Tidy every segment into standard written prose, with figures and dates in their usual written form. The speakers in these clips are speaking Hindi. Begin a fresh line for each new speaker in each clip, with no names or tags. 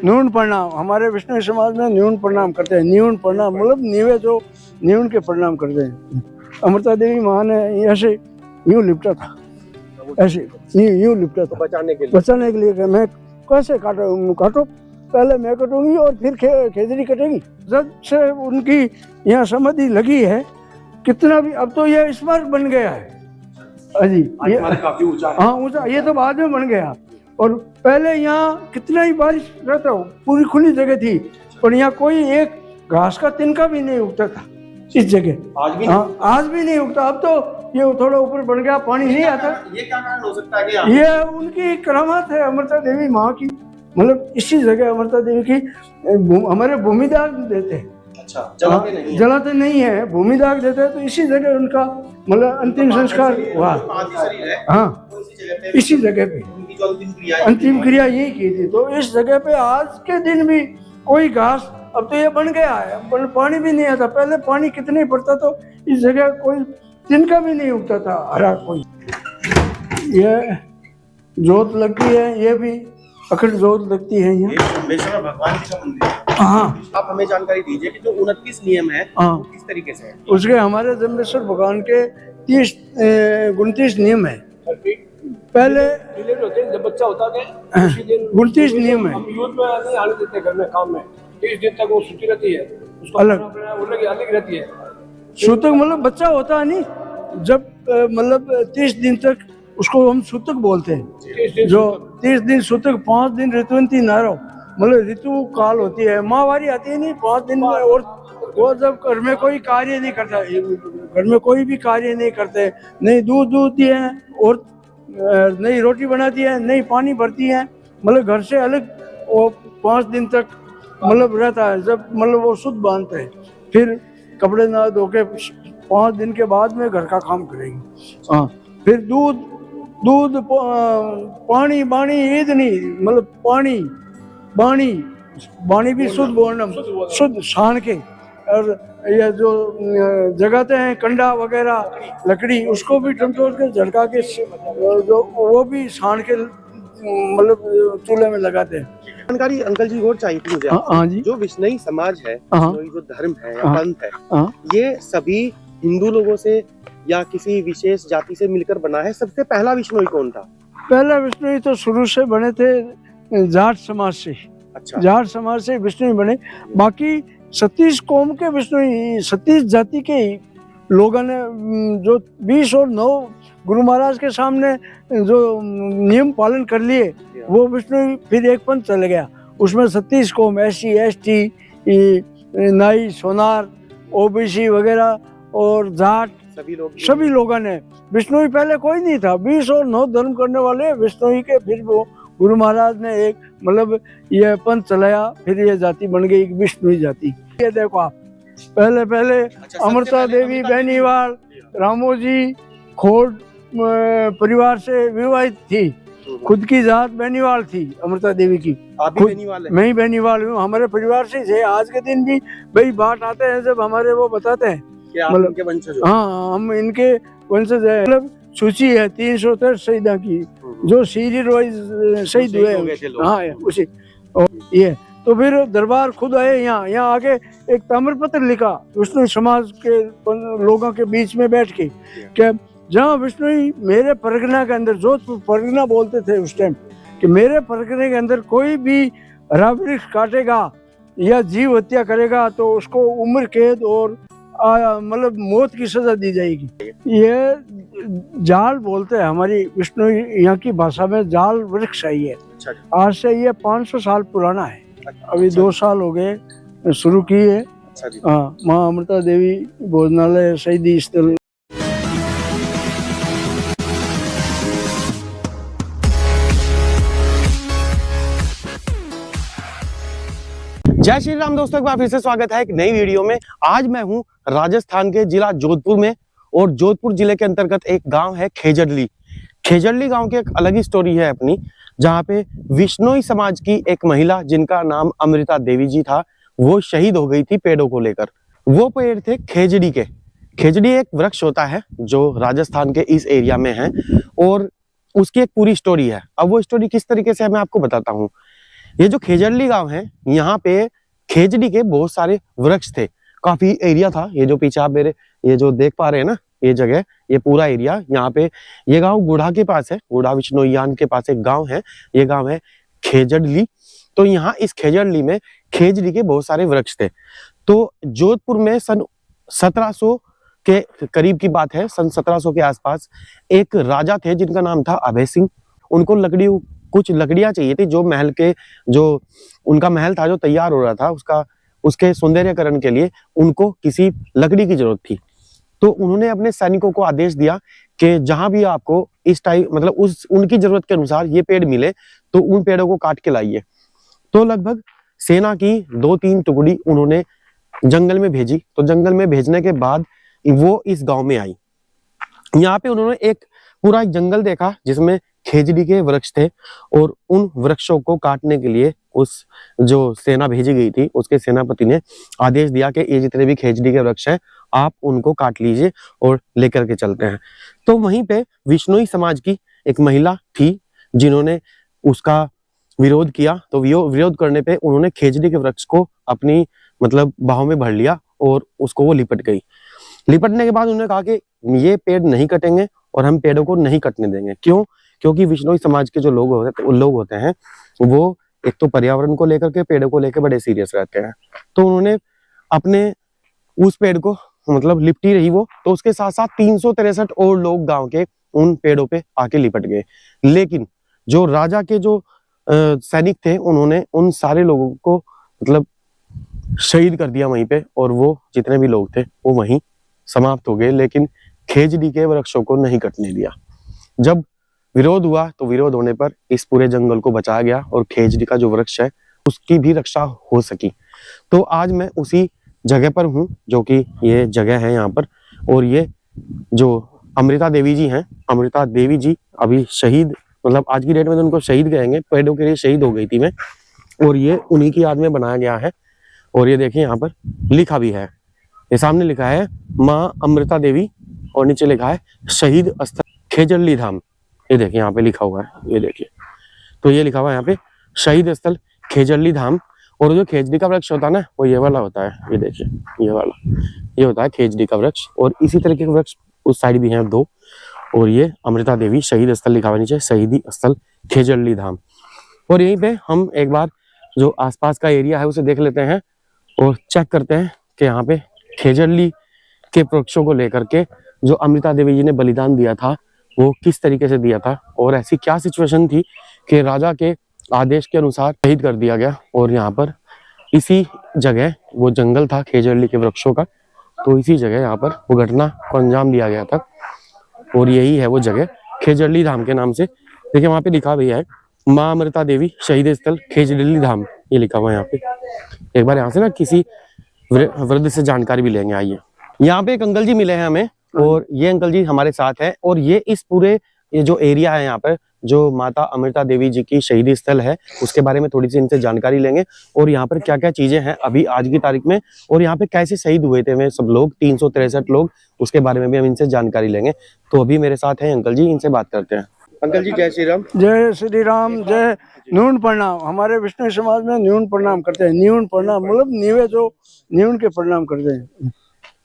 न्यून प्रणाम, हमारे विष्णु समाज में न्यून प्रणाम करते हैं। न्यून प्रणाम मतलब नीवे जो न्यून के प्रणाम करते हैं। अमृता देवी माँ ने ऐसे यूं लिपटा था, ऐसे यूं लिपटा था बचाने के लिए कि मैं कैसे काटो, पहले मैं कटूंगी और फिर खेजड़ी कटेगी। जब से उनकी यहाँ समाधि लगी है, कितना भी, अब तो ये स्मारक बन गया है। अजी ये काफी ऊंचा है। हाँ ऊंचा, ये तो बाद में बन गया। और पहले यहाँ कितना ही बारिश रहता हो, पूरी खुली जगह थी, पर यहाँ कोई एक घास का तिनका भी नहीं उगता था इस जगह। आज भी हाँ, आज भी नहीं उगता। अब तो ये थोड़ा ऊपर बन गया, पानी नहीं आता। ये क्या कारण हो सकता है कि ये उनकी करामात है अमृता देवी माँ की। मतलब इसी जगह अमृता देवी की हमारे भूमिदाग देते हैं। अच्छा, जलाते नहीं है, भूमिदाग देते हैं। तो इसी जगह उनका मतलब अंतिम संस्कार हुआ। हाँ, इसी जगह पे अंतिम क्रिया यही की थी। तो इस जगह पे आज के दिन भी कोई घास, अब तो ये बन गया है, पानी भी नहीं आता। पहले पानी कितने ही पड़ता, तो इस जगह कोई तिनका भी नहीं उगता था हरा कोई। ये जोत लगती है, ये भी अखंड जोत लगती है यहाँ।
भगवान का मंदिर है।
हाँ,
आप हमें जानकारी दीजिए कि जो 29 नियम है वो किस तरीके से है?
उसके हमारे जम्बेश्वर भगवान के 29 नियम है। पहले
जब बच्चा होता है
29 नियम है।
यूथ में नहीं आने देते घर में, काम में 30 दिन तक वो छुट्टी रहती है, उसको
अलग
रहती है।
सूतक मतलब बच्चा होता है नहीं, जब मतलब 30 दिन तक उसको हम सूतक बोलते हैं। जो 30 दिन सूतक, 5 दिन ऋतुवंती नारो, मतलब ऋतु काल होती है, माहवारी आती है नहीं 5 दिन में। और वो जब घर में कोई कार्य नहीं करता, घर में कोई भी कार्य नहीं करते, नहीं दूध दूहती है और नहीं रोटी बनाती है, नहीं पानी भरती है, मतलब घर से अलग वो 5 दिन तक मतलब रहता है। जब मतलब वो शुद्ध बांधते हैं, फिर कपड़े ना धो के 5 दिन के बाद में घर का काम करेंगे। हाँ, फिर दूध पानी बाणी ईद नहीं, मतलब पानी बाणी भी शुद्ध बोलना, शुद्ध छान के। और ये जो जगाते हैं कंडा वगैरह लकड़ी, उसको भी टमटोड़ के झड़का के जो वो भी छान के मतलब चूल्हे में लगाते हैं।
जानकारी अंकल जी और चाहिए थी मुझे।
हाँ जी।
जो विष्णुई समाज है, विष्णुई जो धर्म है या पंथ है, ये सभी हिंदू लोगों से या किसी विशेष जाति से मिलकर बना है? सबसे पहला विष्णुई कौन था?
पहला विष्णुई तो शुरू से बने थे जाट समाज से। अच्छा, जाट समाज से विष्णुई बने। बाकी 36 कौम के विष्णुई, 36 जाति के लोगों ने जो 20 और 9 गुरु महाराज के सामने जो नियम पालन कर लिए, वो विष्णुई फिर एक पंथ चले गया। उसमें 36 कौम, SC ST, नाई सोनार, OBC वगैरह और जाट, सभी लोगों ने। विष्णुई पहले कोई नहीं था, 20 और 9 धर्म करने वाले विष्णुई के। फिर वो गुरु महाराज ने एक मतलब ये पंथ चलाया, फिर ये जाति बन गई विष्णुई जाति। ये देखो आप, पहले अमृता देवी बेनीवाल रामोजी खोड़ परिवार से विवाहित थी। खुद की जात बेनीवाल थी अमृता देवी की। मैं ही बेनीवाल हूँ, हमारे परिवार से थे। आज के दिन भी भाई बात आते हैं जब हमारे, वो बताते हैं मतलब हाँ हम इनके वंशज है। मतलब सूची है 363 शहीदा की, जो सीरियल वाइज शहीद हुए। हाँ उसी ये तो फिर दरबार खुद आए यहाँ आके एक ताम्रपत्र लिखा विष्णु समाज के लोगों के बीच में बैठ के, कि जहाँ विष्णुई मेरे परगना के अंदर, जोधपुर परगना बोलते थे उस टाइम, कि मेरे परगने के अंदर कोई भी हरा वृक्ष काटेगा या जीव हत्या करेगा तो उसको उम्र कैद और मतलब मौत की सजा दी जाएगी। ये जाल बोलते हैं हमारी विष्णु यहाँ की भाषा में, जाल वृक्ष है ये। आज से ये 500 साल पुराना है। अभी 2 साल हो गए शुरू की है। हाँ, माँ अमृता देवी भोजनालय शहीदी स्थल।
जय श्री राम दोस्तों, एक बार फिर से स्वागत है एक नई वीडियो में। आज मैं हूं राजस्थान के जिला जोधपुर में, और जोधपुर जिले के अंतर्गत एक गांव है खेजड़ली। खेजड़ली गांव की एक अलग ही स्टोरी है अपनी, जहां पे विष्णुई समाज की एक महिला जिनका नाम अमृता देवी जी था, वो शहीद हो गई थी पेड़ों को लेकर। वो पेड़ थे खेजड़ी के। खेजड़ी एक वृक्ष होता है जो राजस्थान के इस एरिया में है, और उसकी एक पूरी स्टोरी है। अब वो स्टोरी किस तरीके से है मैं आपको बताता हूँ। ये जो खेजड़ली गांव है, यहाँ पे खेजड़ी के बहुत सारे वृक्ष थे, काफी एरिया था। ये जो पीछे आप मेरे ये जो देख पा रहे हैं ना, ये जगह, ये पूरा एरिया यहाँ पे, ये गांव गुढ़ा के पास है, गुढ़ा बिश्नोईयान के पास एक गांव है, ये गांव है खेजड़ली। तो यहाँ इस खेजड़ली में खेजड़ी के बहुत सारे वृक्ष थे। तो जोधपुर में सन 1700 के करीब की बात है, सन 1700 के आसपास एक राजा थे जिनका नाम था अभय सिंह। उनको कुछ लकड़ियां चाहिए थी, जो महल के, जो उनका महल था जो तैयार हो रहा था, उसके सौंदर्यकरण के लिए उनको किसी लकड़ी की जरूरत थी। तो उन्होंने अपने सैनिकों को आदेश दिया कि जहां भी आपको इस टाइप मतलब उनकी जरूरत के अनुसार ये पेड़ मिले तो उन पेड़ों को काट के लाइए। तो लगभग सेना की 2-3 टुकड़ी उन्होंने जंगल में भेजी। तो जंगल में भेजने के बाद वो इस गांव में आई। यहाँ पे उन्होंने एक पूरा जंगल देखा जिसमें खेजड़ी के वृक्ष थे, और उन वृक्षों को काटने के लिए उस जो सेना भेजी गई थी उसके सेनापति ने आदेश दिया कि ये जितने भी खेजड़ी के वृक्ष हैं आप उनको काट लीजिए और लेकर के चलते हैं। तो वहीं पे विश्नोई समाज की एक महिला थी जिन्होंने उसका विरोध किया। तो विरोध करने पे उन्होंने खेजड़ी के वृक्ष को अपनी मतलब बाहों में भर लिया और उसको वो लिपट गई। लिपटने के बाद उन्होंने कहा कि ये पेड़ नहीं कटेंगे और हम पेड़ों को नहीं कटने देंगे। क्यों? क्योंकि विश्नोई समाज के जो लोग होते हैं वो एक तो पर्यावरण को लेकर के, पेड़ों को लेकर बड़े सीरियस रहते हैं। तो उन्होंने अपने उस पेड़ को मतलब लिपटी रही वो, तो उसके साथ साथ 363 और लोग गांव के उन पेड़ों पे आके लिपट गए। लेकिन जो राजा के जो सैनिक थे उन्होंने उन सारे लोगों को मतलब शहीद कर दिया वहीं पे, और वो जितने भी लोग थे वो वहीं समाप्त हो गए। लेकिन खेजड़ी के वृक्षों को नहीं कटने दिया। जब विरोध हुआ तो विरोध होने पर इस पूरे जंगल को बचाया गया और खेजड़ी का जो वृक्ष है उसकी भी रक्षा हो सकी। तो आज मैं उसी जगह पर हूँ जो कि ये जगह है यहाँ पर, और ये जो अमृता देवी जी हैं, अमृता देवी जी अभी शहीद मतलब आज की डेट में तो उनको शहीद कहेंगे, पेड़ों के लिए शहीद हो गई थी मैं, और ये उन्हीं की याद में बनाया गया है। और ये देखिए यहाँ पर लिखा भी है, ये सामने लिखा है माँ अमृता देवी और नीचे लिखा है शहीद स्थल खेजड़ली धाम। ये देखिए यहाँ पे लिखा हुआ है, ये देखिए, तो ये लिखा हुआ है यहाँ पे शहीद स्थल खेजड़ली धाम। और जो खेजड़ी का वृक्ष होता है ना वो ये वाला होता है, ये देखिए ये वाला, ये होता है खेजड़ी का वृक्ष। और इसी तरीके के वृक्ष उस साइड भी हैं 2, और ये अमृता देवी शहीद स्थल लिखा हुआ नीचे, शहीदी स्थल खेजड़ली धाम। और यहीं पे हम एक बार जो आसपास का एरिया है उसे देख लेते हैं और चेक करते हैं कि यहाँ पे खेजड़ली के वृक्षों को लेकर के जो अमृता देवी जी ने बलिदान दिया था वो किस तरीके से दिया था, और ऐसी क्या सिचुएशन थी कि राजा के आदेश के अनुसार शहीद कर दिया गया। और यहाँ पर इसी जगह वो जंगल था खेजड़ली के वृक्षों का, तो इसी जगह यहाँ पर वो घटना को अंजाम दिया गया था। और यही है वो जगह खेजड़ली धाम के नाम से। देखिए वहां पे लिखा भी है माँ अमृता देवी शहीद स्थल खेजड़ली धाम, ये लिखा हुआ है यहाँ पे। एक बार यहाँ से ना किसी वृद्ध से जानकारी भी लेंगे। आइए, यहाँ पे एक अंकल जी मिले हैं हमें, और ये अंकल जी हमारे साथ हैं, और ये इस पूरे ये जो एरिया है यहाँ पर जो माता अमृता देवी जी की शहीदी स्थल है उसके बारे में थोड़ी सी इनसे जानकारी लेंगे, और यहाँ पर क्या क्या चीजें हैं अभी आज की तारीख में, और यहाँ पे कैसे शहीद हुए थे वे सब लोग 363 लोग, उसके बारे में भी हम इनसे जानकारी लेंगे। तो अभी मेरे साथ हैं अंकल जी, इनसे बात करते हैं। अंकल जी जय श्री राम।
जय श्री राम, जय न्यून प्रणाम। हमारे विष्णु समाज में न्यून प्रणाम करते हैं। न्यून प्रणाम मतलब नीवे जो न्यून के प्रणाम करते हैं।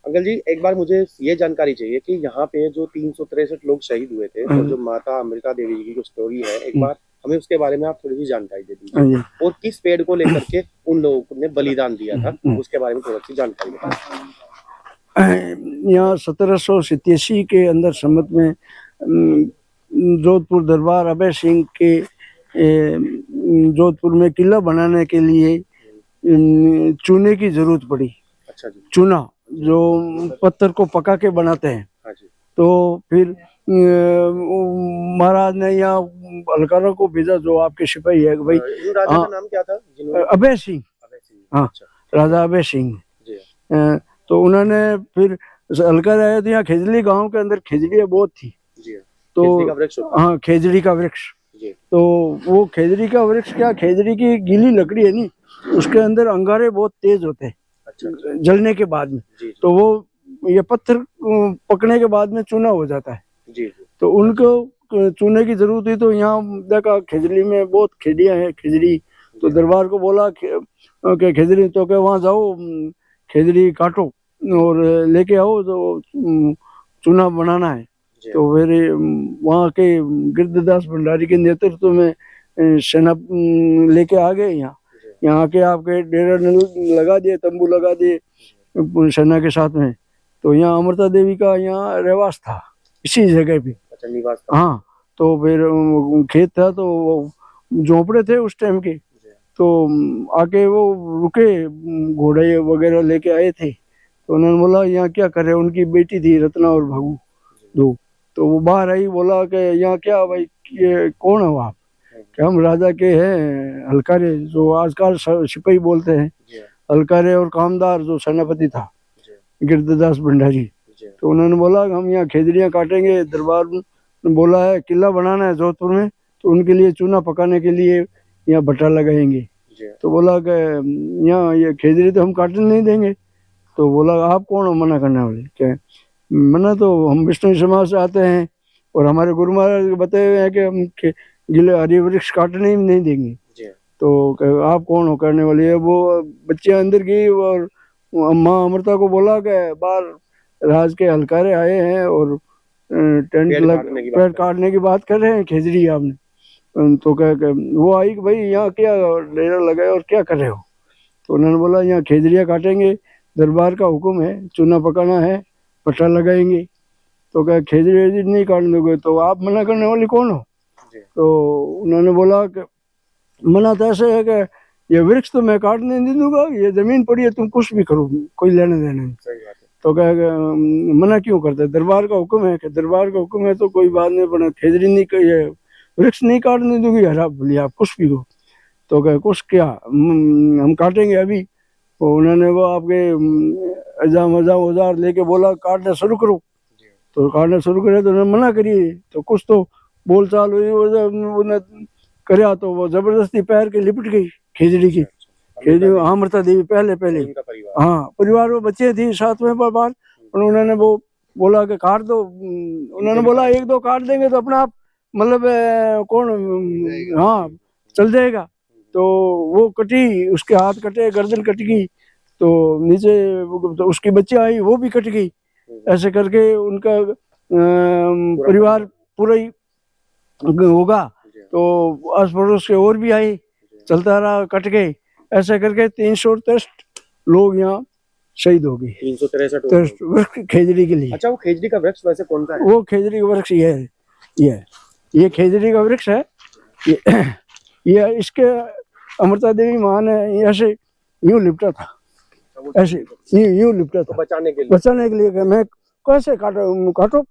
अंकल जी एक बार मुझे ये जानकारी चाहिए कि यहाँ पे जो 363 लोग शहीद हुए थे और जो माता अमृता देवी जी की जो स्टोरी है, एक बार हमें उसके बारे में आप थोड़ी सी जानकारी दे दीजिए, और किस पेड़ को लेकर के उन लोगों ने बलिदान दिया था उसके बारे में थोड़ी सी जानकारी बताइए।
यहाँ 1787 के अंदर संमत में जोधपुर दरबार अभय सिंह के जोधपुर में किला बनाने के लिए चूने की जरूरत पड़ी।
अच्छा जी।
चूना जो पत्थर को पका के बनाते हैं।
हाँ जी। तो
फिर महाराज ने यहाँ हलकारों को भेजा, जो आपके सिपाही है भाई।
राजा का नाम क्या था?
अभय सिंह। हाँ, राजा अभय सिंह। तो उन्होंने फिर हलकार आया तो यहाँ खेजड़ी गांव के अंदर खेजड़ियाँ बहुत थी। तो हाँ, खेजड़ी का वृक्ष। तो वो खेजड़ी का वृक्ष क्या, खेजड़ी की गीली लकड़ी है नी, उसके अंदर अंगारे बहुत तेज होते हैं जलने के बाद में। तो वो ये पत्थर पकने के बाद में चूना हो जाता है। तो उनको चूने की जरूरत हुई, तो यहाँ देखा खेजड़ी में बहुत खेड़ियाँ हैं, खेजड़ी तो दरबार को बोला कि खेजड़ी तो के वहाँ जाओ, खेजड़ी काटो और लेके आओ, तो चूना बनाना है। तो फिर वहाँ के गिरधदास भंडारी के नेतृत्व में सेना लेके आ गए यहाँ के आपके डेरा लगा दिए, तंबू लगा दिए सेना के साथ में। तो यहाँ अमृता देवी का यहाँ रहवास था इसी जगह पे।
अच्छा, निवास था।
हाँ, तो फिर खेत था, तो झोपड़े थे उस टाइम के, तो आके वो रुके, घोड़े वगैरह लेके आए थे। तो उन्होंने बोला यहाँ क्या करे, उनकी बेटी थी रत्ना और भागू दो। तो वो बाहर आई, बोला कि यहाँ क्या भाई, ये कौन हो आप? कि हम राजा के हैं हलकारे, जो आजकल सिपाही बोलते हैं, हलकारे और कामदार जो सेनापति था गिरधदास भंडारी। तो उन्होंने बोला हम यहाँ खेजड़ियाँ काटेंगे, दरबार ने बोला है किला बनाना है जोधपुर में, तो उनके लिए चूना पकाने के लिए यहाँ भट्टा लगाएंगे। तो बोला कि यहाँ ये खेजड़ी तो हम काटने नहीं देंगे। तो बोला आप कौन हो मना करने वाले? क्या मना, तो हम विष्णु समाज से आते हैं और हमारे गुरु महाराज बताए हुए हैं कि हम गिले हरी वृक्ष काटने ही नहीं देंगे। तो आप कौन हो करने वाले? वो बच्चे अंदर गई और अम्मा अमृता को बोला कि बाहर राज के हलकारे आए हैं और पेड़ काटने की बात कर रहे हैं खेजड़ी आपने। तो क्या वो आई कि भाई यहाँ क्या डेरा लगाए और क्या कर रहे हो? तो उन्होंने बोला यहाँ खेजड़ियाँ काटेंगे, दरबार का हुक्म है, चूना पकाना है, पट्टा लगाएंगे। तो क्या खेजड़ी नहीं काटने दोगे? तो आप मना करने वाली कौन हो? तो उन्होंने बोला कि मना तो ऐसे है कि ये वृक्ष तो मैं काटने नहीं दूंगा, ये जमीन पड़ी है, तुम कुछ भी करो, कोई लेने देने नहीं। तो क्या मना क्यों करते? दरबार का हुक्म है। कि दरबार का हुक्म है तो कोई बात नहीं, बना खेजड़ी नहीं, ये वृक्ष नहीं काटने दूंगी, हरा बोलिए आप कुछ भी हो। तो क्या कुछ क्या हम काटेंगे अभी। तो उन्होंने वो आपके अजाम औजार लेके बोला काटना शुरू करो। तो काटना शुरू करे तो उन्होंने मना करिए। तो कुछ तो बोलचाल हुई, उन्होंने कराया, तो वो जबरदस्ती पैर के लिपट गई खेजड़ी की। खेजड़ी अमृता देवी पहले हाँ, परिवार में बच्चे थी साथ में बार, उन्होंने वो बोला कि काट दो। उन्होंने बोला एक दो काट देंगे तो अपना आप मतलब कौन हाँ चल जाएगा। तो वो कटी, उसके हाथ कटे, गर्दन कट गई, तो नीचे तो उसकी बच्ची आई वो भी कट गई। ऐसे करके उनका परिवार पूरा ही होगा। तो आस पड़ोस के और भी आए, चलता रहा, कट गए। ऐसे करके 363 लोग यहाँ शहीद हो गए। 363 खेजड़ी के लिए।
अच्छा, वो खेजड़ी का वृक्ष वैसे कौन सा है? वो
खेजड़ी का वृक्ष ये खेजड़ी का वृक्ष है। ये इसके अमृता देवी महान है, ऐसे यूं लिपटा था, ऐसे यूं लिपटा था बचाने के लिए कि मैं कैसे काटो,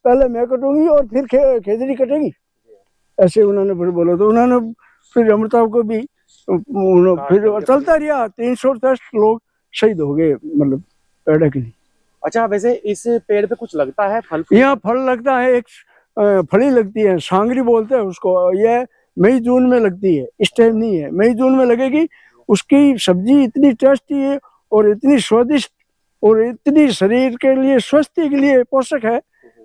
पहले मैं कटूंगी और फिर खेजड़ी कटेगी, ऐसे उन्होंने फिर बोला। तो उन्होंने फिर अमृता को भी फिर चलता रहा। 363 लोग शहीद हो गए मतलब पेड़ के लिए।
अच्छा, वैसे इस पेड़ पे कुछ लगता है फल?
यहाँ फल लगता है, एक फली लगती है, सांगरी बोलते हैं उसको। यह मई जून में लगती है, इस टाइम नहीं है, मई जून में लगेगी। उसकी सब्जी इतनी टेस्टी है और इतनी स्वादिष्ट और इतनी शरीर के लिए स्वास्थ्य के लिए पोषक है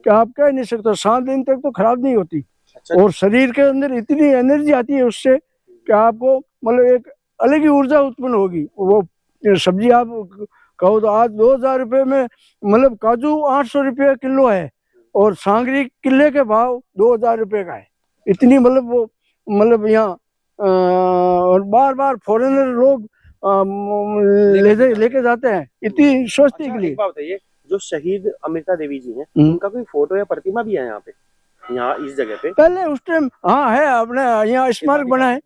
कि आप कह नहीं सकते। 7 दिन तक तो खराब नहीं होती। अच्छा। और शरीर के अंदर इतनी एनर्जी आती है उससे कि आपको मतलब एक अलग ही ऊर्जा उत्पन्न होगी। वो सब्जी आप कहो तो आज 2000 रुपये में मतलब काजू 800 रुपये किलो है और सांगरी किले के भाव 2000 रुपये का है। इतनी मतलब वो मतलब यहाँ और बार बार फॉरेनर लोग लेके जाते हैं इतनी सस्ती के लिए।
बात बताइए, जो शहीद अमृता देवी जी हैं, उनका कोई फोटो या प्रतिमा भी है यहाँ पे, यहाँ इस जगह पे?
पहले उस टाइम हाँ है, अपने यहाँ स्मारक बना है।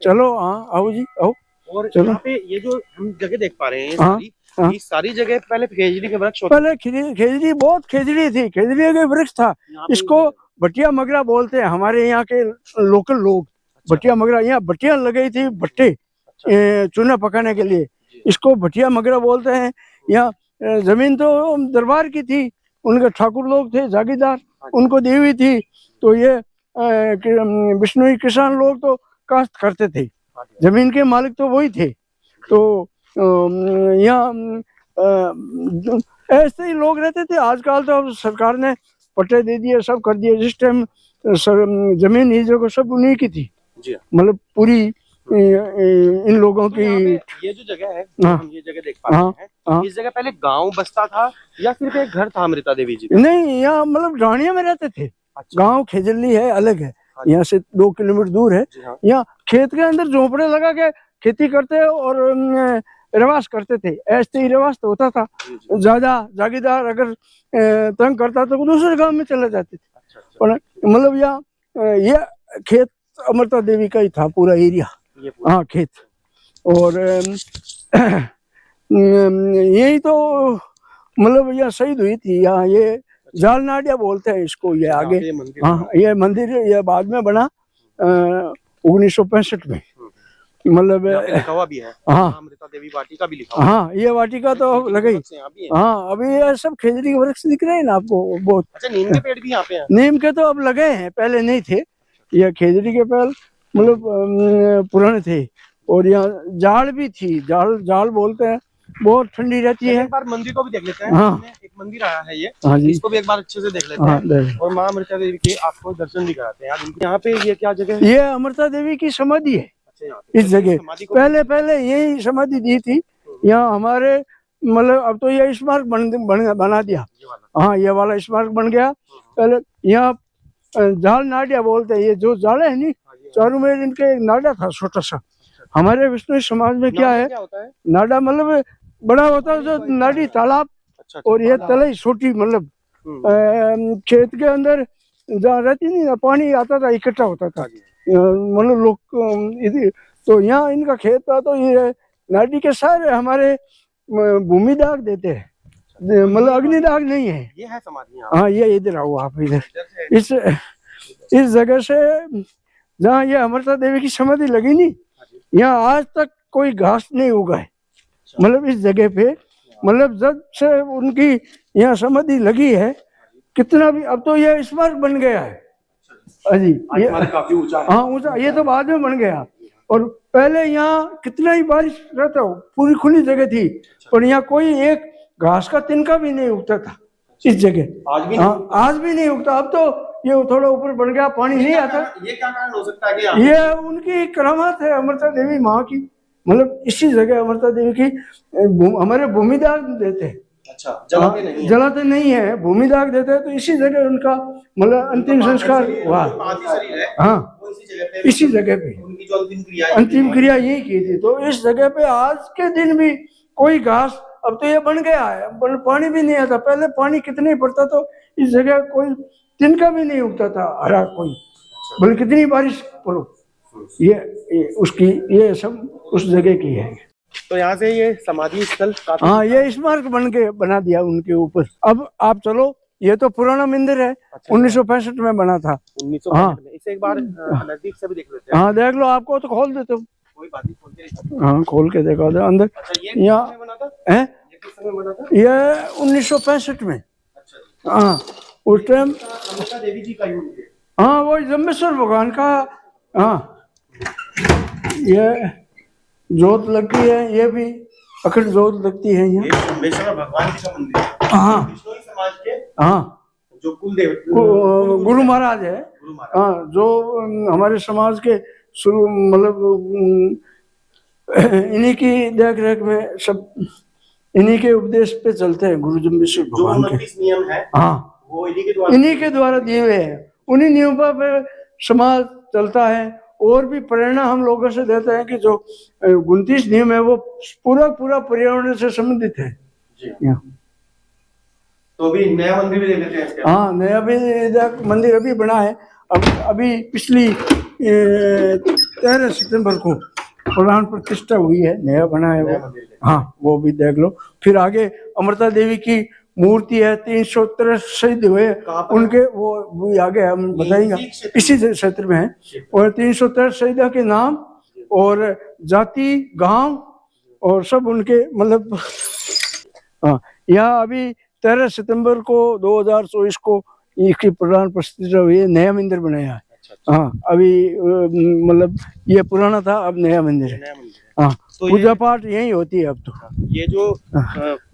चलो हाँ आओ जी आओ।
और यहाँ पे ये जो हम जगह देख पा रहे हैं ये सारी जगह पहले खेजड़ी के वृक्ष होते?
पहले खेजड़ी बहुत खेजड़ी थी, खेजड़ी का वृक्ष था। इसको भटिया मगरा बोलते हैं हमारे यहाँ के लोकल लोग। अच्छा। भटिया मगरा, यहाँ भटिया लगाई थी, भट्टे चूना पकाने के लिए, इसको भटिया मगरा बोलते हैं। यहाँ जमीन तो दरबार की थी, उनके ठाकुर लोग थे, जागीरदार, उनको दी हुई थी। तो ये बिश्नोई किसान लोग तो काश्त करते थे, जमीन के मालिक तो वही थे। तो यहाँ ऐसे ही लोग रहते थे। आजकल तो अब सरकार ने पट्टे दे दिए, सब कर दिए। जिस टाइम जमीन ही जो सब उन्हीं की थी, मतलब पूरी इन लोगों
तो
की।
यहाँ पे ये जो जगह है,
हाँ।
हम ये जगह देख पा रहे हैं,
हाँ।
इस जगह पहले गांव बसता था या सिर्फ एक घर था अमृता देवी जी?
नहीं, यहाँ मतलब रानिया में रहते थे।
अच्छा।
गांव खेजली है, अलग है,
हाँ।
यहाँ से 2 किलोमीटर दूर है।
जी हाँ।
यहाँ खेत के अंदर झोपड़े लगा के खेती करते और रवास करते थे। ऐसे ही रवास तो होता था। ज्यादा जागीरदार अगर तंग करता तो दूसरे गांव में चले जाते थे।
अच्छा।
और मतलब यहाँ ये खेत अमृता देवी का ही था, पूरा एरिया। हाँ, खेत। और यही तो मतलब यह शहीद हुई थी यहाँ। ये जाल नाडिया बोलते हैं इसको। ये आगे, हाँ, ये मंदिर ये बाद में बना 1965 में। मतलब
लिखा हुआ भी है,
हाँ,
अमृता देवी वाटिका भी लिखा हुआ।
हाँ, ये वाटिका तो लगी। हाँ, अभी ये सब खेजड़ी के वृक्ष दिख रहे हैं ना आपको बहुत।
अच्छा, नीम के पेड़ भी यहाँ पे हैं?
नीम के तो अब लगे हैं, पहले नहीं थे। ये खेजड़ी के पेड़ मतलब पुराने थे। और यहाँ जाड़ भी थी, जाड़ बोलते हैं, बहुत ठंडी रहती है।
एक बार मंदिर को भी देख लेते हैं।
हाँ।
एक मंदिर आया है ये,
हाँ जी।
इसको भी एक बार अच्छे से देख लेते हैं। और माँ अमृता देवी के आपको दर्शन भी कराते हैं। यहाँ पे ये क्या जगह है?
ये अमृता देवी की समाधि है।
अच्छा,
इस जगह पहले यही समाधि दी थी यहाँ हमारे। मतलब अब तो ये स्मारक बना दिया। हाँ, ये वाला स्मारक बन गया। पहले यहाँ जाल नाडिया बोलते हैं। ये जो जाल है नी, चारों में इनके एक नाडा था छोटा सा। हमारे विष्णु समाज में क्या है, नाडा मतलब बड़ा होता है जो नाडी तालाब। और ये तलाई छोटी, मतलब खेत के अंदर जहाँ रहती नहीं ना, पानी आता था, इकट्ठा होता था। मतलब लोग तो यहाँ इनका खेत था, तो ये नाडी के सारे हमारे भूमि दाग देते हैं, मतलब अग्नि दाग नहीं है।
ये है समाधि।
हाँ, ये इधर आओ आप, इधर इस जगह से जहाँ ये अमृता देवी की समाधि लगी नी, यहाँ आज तक कोई घास नहीं उगा है। मतलब इस जगह पे, मतलब जब से उनकी यहाँ समाधि लगी है, कितना भी, अब तो ये स्मारक बन गया है। अजी ये
काफी ऊंचा है।
हाँ, ऊंचा। ये तो बाद में बन गया। और पहले यहाँ कितना ही बारिश रहता हो, पूरी खुली जगह थी, पर यहाँ कोई एक घास का तिनका भी नहीं उगता था इस जगह।
आज भी
हाँ, आज भी नहीं उगता। अब तो ये थोड़ा ऊपर बन गया, पानी नहीं आता।
ये क्या कारण हो सकता है कि
ये उनकी करामात है, अमृता देवी माँ की। मतलब इसी जगह अमृता देवी की हमारे भूमिदाग देते हैं।
अच्छा, जलाते नहीं है?
जलाते नहीं है, भूमिदाग देते हैं। तो इसी जगह उनका मतलब अंतिम संस्कार हुआ। हाँ, इसी जगह पे
उनकी जो
अंतिम क्रिया यही की थी। तो इस जगह पे आज के दिन भी कोई घास, अब तो ये बन गया है, पानी भी नहीं आता। पहले पानी कितने पड़ता, तो इस जगह कोई तिनका भी नहीं उगता था हरा कोई, बोले कितनी बारिश पड़ो। ये उसकी, ये सब उस जगह की है।
तो यहाँ से ये समाधि स्थल,
हाँ, ये स्मारक बन के बना दिया उनके ऊपर। अब आप चलो, ये तो पुराना मंदिर है। अच्छा, 1965 में बना था।
1965 में। इसे एक बार नजदीक से भी देख लेते हैं।
हाँ, देख लो, आपको तो खोल देते हो।
कोई बात नहीं, खोल के।
हाँ, खोल के देखा दे अंदर।
अच्छा, ये
यहाँ
बना था?
है,
ये किस समय बना था?
ये 1965 में।
अच्छा।
हाँ, उस टाइम
अमृता देवी जी का ही मंदिर।
हाँ, वो जम्बेश्वर भगवान का। हाँ, ये जोत लगती है, ये भी अखंड जोत लगती है यहाँ।
ये जम्बेश्वर भगवान जी का मंदिर है।
हाँ,
विष्णोई समाज के,
हाँ,
जो कुलदेव
गुरु महाराज है। हाँ, जो हमारे समाज के शुरू, मतलब इन्हीं की देख रेख में सब, इन्हीं के उपदेश पे चलते हैं गुरु जम्बेश्वर भगवान के।
नियम है,
हाँ,
वो
इन्हीं के द्वारा दिए हुए हैं। उन्हीं नियमों पे समाज चलता है। और भी प्रेरणा हम लोगों से देते हैं कि जो 29 नियम है वो पूरा पर्यावरण से संबंधित है।
तो अभी नया मंदिर भी देख लेते हैं।
हाँ, नया भी मंदिर अभी बना है। अब अभी पिछली 13 सितंबर को प्राण प्रतिष्ठा हुई है, नया बना है वो। हाँ, वो भी देख लो। फिर आगे अमृता देवी की मूर्ति है, 363 शहीद हुए उनके, वो आगे हम बताएंगे, इसी क्षेत्र में है। और 363 शहीदों के नाम और जाति, गांव और सब उनके, मतलब हाँ, यहाँ अभी 13 सितंबर को 2024 को इसकी प्राण प्रतिष्ठा हुई है। नया मंदिर बनाया है। हाँ, अभी मतलब ये पुराना था, अब नया मंदिर है। हाँ, तो पूजा पाठ यही होती है अब तो।
ये जो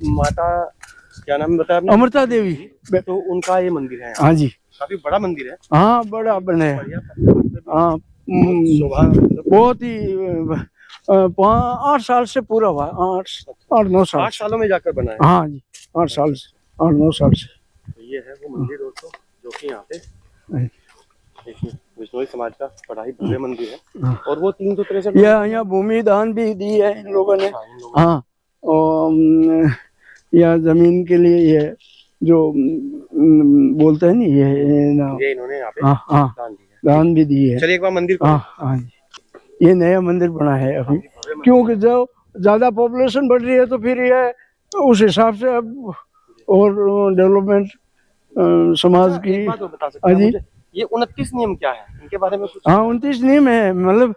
माता, क्या नाम बताया आपने?
अमृता देवी,
तो उनका ये मंदिर है।
हाँ जी,
काफी बड़ा मंदिर है।
हाँ, बड़ा बना है। हाँ, बहुत ही 8 साल से पूरा हुआ, 8-9 साल
8 सालों में जाकर बना है।
हाँ जी, 8 साल से, 8-9 साल से।
तो ये है वो मंदिर दोस्तों, जो कि यहाँ पे देखिए विश्नोई समाज का बड़ा ही भव्य मंदिर है। और वो 363
यहाँ भूमि दान भी दी है इन लोगों ने। हाँ, और यहाँ जमीन के लिए ये जो बोलते हैं नहीं, ये ना,
ये इन्होंने यहाँ पे
हाँ दान भी दी है।
चलिए एक बार मंदिर को
हाँ जी, ये नया मंदिर बना है अभी, क्योंकि जो ज्यादा पॉपुलेशन बढ़ रही है तो फिर ये उस हिसाब से अब और डेवलपमेंट समाज की।
एक बात और बता सकते हैं मुझे, ये 29 नियम क्या है, इनके बारे में कुछ?
हाँ, 29 नियम है, मतलब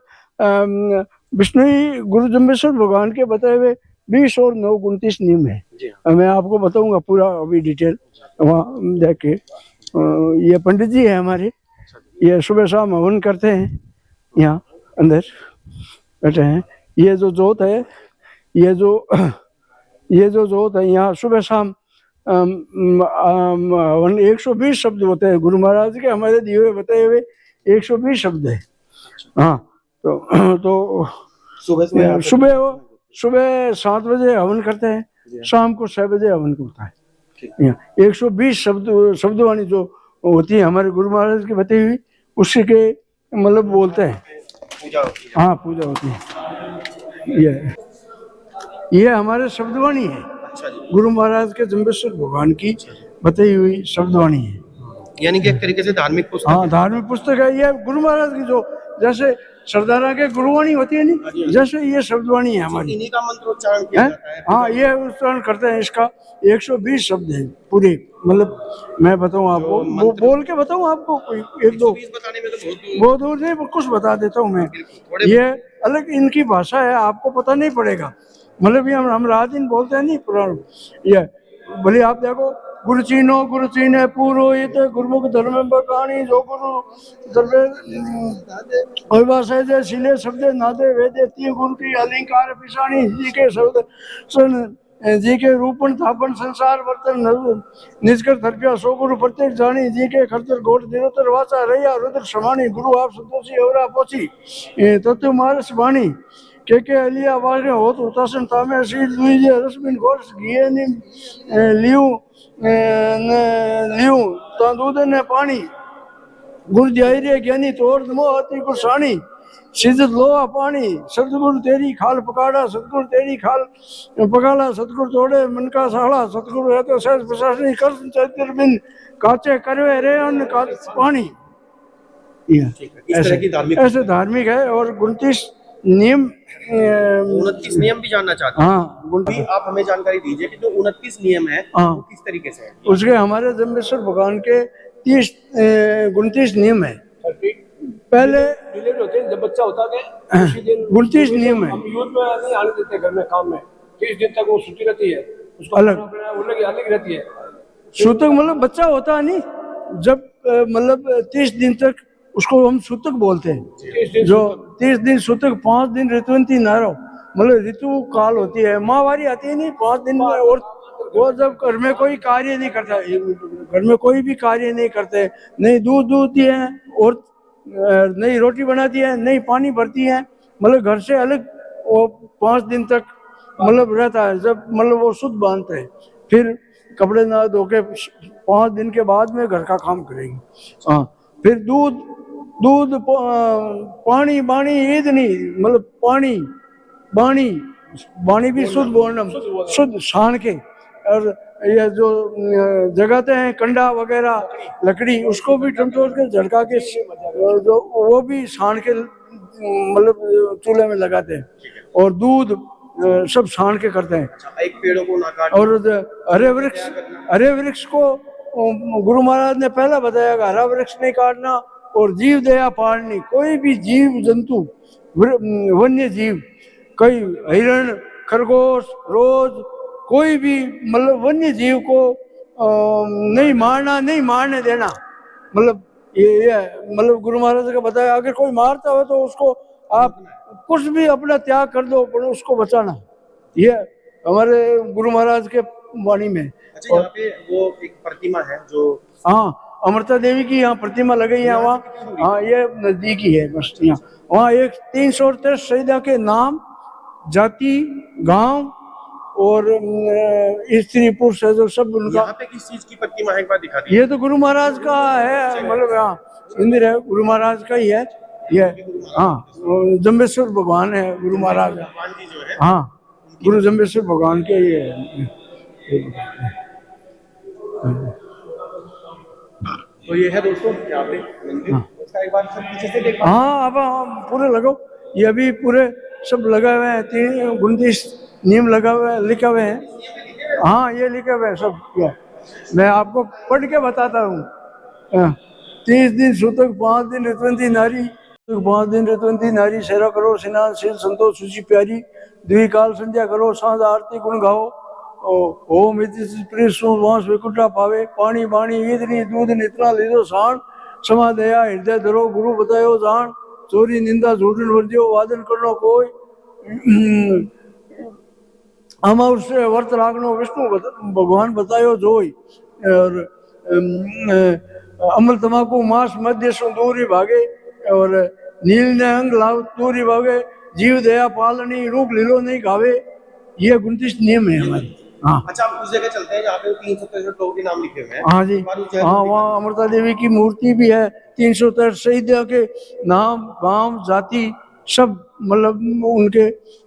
विष्णु गुरु जम्बेश्वर भगवान के बताए हुए 20 और 9 29 नियम है। मैं आपको बताऊंगा पूरा अभी डिटेल वहाँ जाके। ये पंडित जी है हमारे, ये सुबह शाम हवन करते हैं, यहाँ अंदर बैठे हैं। ये जो जोत है, ये जो जोत है यहाँ सुबह शाम 120 शब्द होते हैं गुरु महाराज के, हमारे दिए हुए बताए हुए 120 शब्द है। हाँ, तो सुबह 7 बजे हवन करते हैं, शाम को 6 बजे हवन होता है। 120 शब्दवाणी जो होती है हमारे गुरु महाराज की बताई हुई, उसके मतलब बोलते हैं। हाँ, पूजा होती है। ये हमारे शब्दवाणी है, गुरु महाराज के जम्बेश्वर भगवान की बताई हुई शब्दवाणी है।
यानी कि एक तरीके से धार्मिक पुस्तक।
हाँ, धार्मिक पुस्तक है ये गुरु महाराज की, जो जैसे सरदारा के गुरुवाणी होती है नहीं, जैसे ये शब्दवाणी है हमारी।
इन्हीं का मंत्रोच्चारण किया जाता है।
हाँ, ये उच्चारण करते हैं। इसका 120 शब्द है पूरे, मतलब मैं बताऊँ आपको, वो बोल के बताऊँ आपको, कोई 1-2
बताने में तो
बहुत दूर नहीं, कुछ बता देता हूँ मैं। ये अलग इनकी भाषा है, आपको पता नहीं पड़ेगा, मतलब ये हम रात दिन बोलते हैं नहीं पुराण। ये भले आप देखो, गुरु चीने पुरोहित गुरुमुख धर्म बकानी, जो गुरु दरबे अभिभाषा शिले शब्द नादे वेदे ती गुरु की अलंकार पिछाणी, जी के शब्द सुन जी के रूपन थापन संसार वर्तन निष्कर थरपिया सो गुरु प्रत्येक जानी, जी के खर्चर घोट दिनोतर वाचा रैया रुद्र समानी, गुरु आप संतोषी अवरा पोची तत्व मारस वाणी के अलिया वाले हो तो उतासन तामे सीध लुईजे रसबिन गोर्स घिए नि लियू ता दूध ने पानी गुरु ध्याय ज्ञानी तोड़ नमो अति गुरसानी सिद्धत लोहा पानी सतगुरु तेरी खाल पकाड़ा, सतगुरु तेरी खाल पकाड़ा, सतगुरु तोड़े मन का साड़ा, सतगुरु है तो सहज प्रशासनी कर चैत्र बिन काचे करवे रे अन्न का पानी। ऐसे धार्मिक है। और 29 नियम
29 नियम भी जानना चाहते हैं।
हाँ,
भी आप हमें जानकारी दीजिए कि जो 29 नियम है वो किस तरीके से है?
उसके हमारे जम्बेश्वर भगवान के 29 नियम है। पहले
डिलीवरी होती है, जब बच्चा होता है उसी दिन
29 नियम है।
हम यूथ में नहीं आने देते घर में काम में, 30 दिन तक वो छुट्टी रहती है, उसको
अलग
अलग रहती है।
सूतक मतलब बच्चा होता है नहीं, जब मतलब 30 दिन तक उसको हम सूतक बोलते हैं। जो 30 दिन सूतक, 5 दिन ऋतुवंती नारो, मतलब ऋतु काल होती है, माहवारी आती है नहीं 5 दिन में। और वो जब घर में कोई कार्य नहीं करता, घर में कोई भी कार्य नहीं करते, नहीं दूध दूहती है और नहीं रोटी बनाती है, नहीं पानी भरती है, मतलब घर से अलग वो 5 दिन तक मतलब रहता है। जब मतलब वो शुद्ध बांधते हैं, फिर कपड़े ना धो के 5 दिन के बाद में घर का काम करेंगे। हाँ, फिर दूध पानी बाणी ईद नहीं, मतलब पानी बाणी भी शुद्ध बोलना, शुद्ध छान के। और ये जो जगाते हैं कंडा वगैरह लकड़ी, उसको भी टंटोल के झड़का के जो वो भी छान के मतलब चूल्हे में लगाते हैं। और दूध सब छान के करते हैं।
एक पेड़ों को ना काटना।
और हरे वृक्ष को गुरु महाराज ने पहला बताया कि हरा वृक्ष नहीं काटना, और जीव दया पालनी। कोई भी जीव जंतु, वन्य जीव, कोई हिरण, खरगोश, रोज, कोई भी मतलब वन्य जीव को नहीं मारना, नहीं मारने देना। मतलब ये मतलब गुरु महाराज का बताया, अगर कोई मारता हो तो उसको आप कुछ भी अपना त्याग कर दो, पर उसको बचाना। ये हमारे गुरु महाराज के वाणी में।
अच्छा, यहाँ पे वो एक प्रतिमा है जो,
हाँ, अमृता देवी की यहाँ प्रतिमा लगाई है वहाँ, हाँ ये नजदीक ही है बस यहाँ। वहाँ एक 363 शहीदा के नाम, जाति, गांव और स्त्री पुरुष है जो सब उनका।
यहाँ पे किस चीज की प्रतिमा है एक बार दिखा दीजिए।
ये तो गुरु महाराज का है, मतलब यहाँ मंदिर है गुरु महाराज का ही है ये। हाँ जम्बेश्वर भगवान है गुरु महाराज,
भगवान जी जो है
हाँ गुरु जम्बेश्वर भगवान के ये है।
तो ये है दोस्तों यहाँ पे मंदिर। उसका एक बार सब पीछे से देखो।
हाँ अब हम पूरे लगाओ, ये अभी पूरे सब लगे हुए हैं, 29 नियम लगा हुए हैं, लिखे हुए हैं। हाँ ये लिखे हुए हैं सब, ये मैं आपको पढ़ के बताता हूँ। 30 दिन सूतक, 5 दिन ऋतुवंती नारी, 5 दिन ऋतुवंती नारी, सेरा करो स्नान शील संतोष सूची प्यारी, द्विकाल संध्या करो सांझ आरती गुण गाओ, ओम वांस विकुटा पावे, पानी बाणी ईदनी दूध नित्रा लीधो साण, क्षमा दया हृदय धरो गुरु बतायो जान, चोरी निंदा झूठन वर्जियो वादन करनो कोई, अमावस्या व्रत राखनो विष्णु भगवान बतायो जोई, और अमल तमाकू मांस मध्य सु दूरी भागे, और नील ने अंग लाभ दूरी भागे, जीव दया पालनी रूप लीलो नहीं खावे। ये 29 नियम है हमारे। हाँ
अच्छा आप उस जगह चलते हैं जहाँ पे 363 लोगों के नाम लिखे हुए हैं।
हाँ जी, हाँ वहाँ अमृता देवी की मूर्ति भी है, 363 शहीदों के नाम, गांव, जाति सब मतलब उनके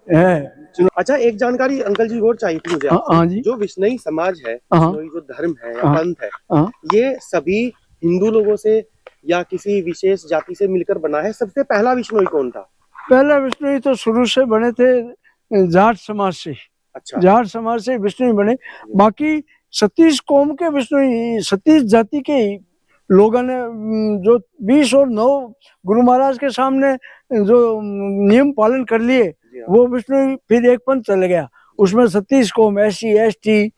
है।
अच्छा एक जानकारी अंकल जी और चाहिए थी मुझे।
हाँ जी,
जो विष्णुई समाज है,
हाँ,
विष्णुई जो धर्म है या
हाँ,
पंथ है,
हाँ,
ये सभी हिंदू लोगों से या किसी विशेष जाति से मिलकर बना है। सबसे पहला विष्णुई कौन था? पहला
विष्णुई तो शुरू से बने थे जाट समाज से।
अच्छा
जाट समाज से विष्णुई बने, बाकी 36 कौम के विष्णुई, 36 जाति के लोगों ने जो 20 और 9 गुरु महाराज के सामने जो नियम पालन कर लिए, वो विष्णुई फिर एक पंथ चल गया। उसमें 36 कौम, SC ST,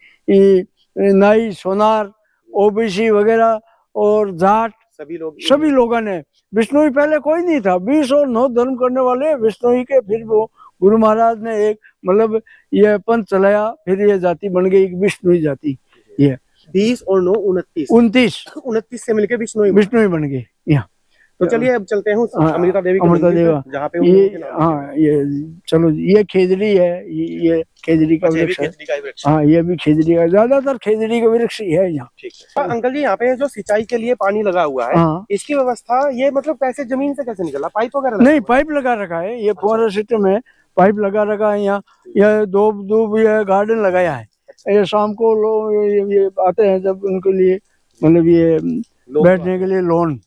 नाई सोनार, OBC वगैरह और जाट, सभी लोगों ने। विष्णुई पहले कोई नहीं था, 20 और 9 धर्म करने वाले विष्णुई के, फिर वो गुरु महाराज ने एक मतलब ये पंथ चलाया, फिर ये जाति बन गई विष्णुई जाति। ये
20 और 9 29 से मिलकर विष्णुई
बन गई यहाँ।
तो चलिए अब चलते हैं अमृता देवी जहाँ पे
ये, हाँ ये चलो, ये खेजड़ी है, ये खेजड़ी का वृक्ष है। हाँ ये भी खेजड़ी का, ज्यादातर खेजड़ी का वृक्ष ही है यहाँ।
अंकल जी यहाँ पे जो सिंचाई के लिए पानी लगा हुआ है,
हाँ।
इसकी व्यवस्था ये मतलब कैसे, जमीन से कैसे निकला? पाइप वगैरह?
नहीं, पाइप लगा रखा है, ये फुहारा सिस्टम है, पाइप लगा रखा है यहाँ। ये दूब ये गार्डन लगाया है। ये शाम को लोग ये आते हैं जब उनके लिए मतलब ये बैठने के लिए लॉन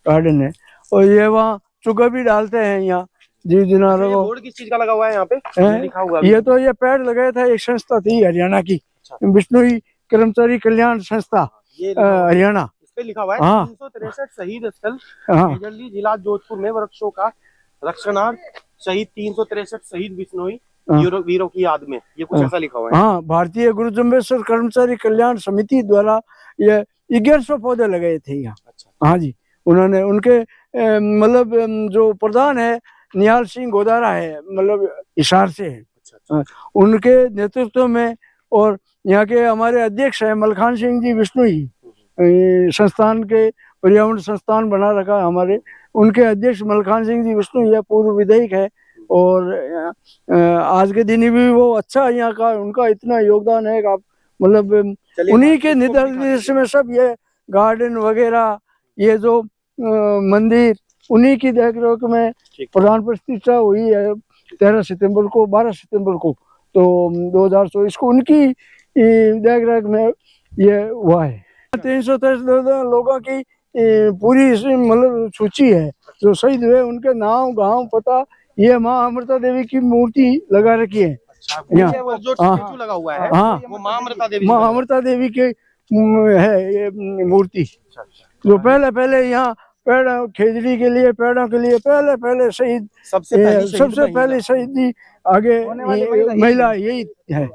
गार्डन है। और ये वहाँ चुका भी डालते हैं यहाँ जीव जनावरों को।
बोर्ड किस चीज का लगा हुआ है यहाँ पे? लिखा हुआ
ये तो ये पेड़ लगाया था, एक संस्था थी हरियाणा की, विष्णुई कर्मचारी कल्याण संस्था हरियाणा,
इस पे लिखा हुआ है 363 शहीद स्थल खेजड़ली जिला जोधपुर में वृक्षों का रक्षणार्थ शहीद 363 शहीद विष्णुई वीरों की याद में, ये कुछ ऐसा लिखा हुआ है।
हाँ, भारतीय गुरु जम्बेश्वर कर्मचारी कल्याण समिति द्वारा ये 1100 पौधे लगाए थे यहाँ। अच्छा। हाँ जी, उन्होंने उनके मतलब जो प्रधान है निहाल सिंह गोदारा है, मतलब हिसार से है। अच्छा। उनके नेतृत्व में, और यहाँ के हमारे अध्यक्ष है मलखान सिंह जी विष्णुई, संस्थान के पर्यावरण संस्थान बना रखा हमारे, उनके अध्यक्ष मलखान सिंह जी विष्णुई है, पूर्व विधायक है। और आज के दिन भी वो अच्छा यहाँ का उनका इतना योगदान है, आप मतलब उन्हीं के निर्देश में सब ये गार्डन वगैरह, ये जो मंदिर, उन्हीं की देख रेख में प्रधान प्रतिष्ठा हुई है 13 सितंबर को, 12 सितंबर को, तो 2024 को उनकी देख रेख में ये हुआ है। 363 लोगों की पूरी मतलब सूची है जो शहीद हुए, उनके नाम, गांव, पता। ये माँ अमृता देवी की मूर्ति लगा रखी है यहाँ।
जो स्टैचू लगा हुआ है,
हाँ,
वो माँ अमृता
देवी के है ये मूर्ति। जो पहले यहाँ पेड़ खेजड़ी के लिए, पेड़ों के लिए पहले शहीद, सबसे पहले शहीदी आगे महिला यही है,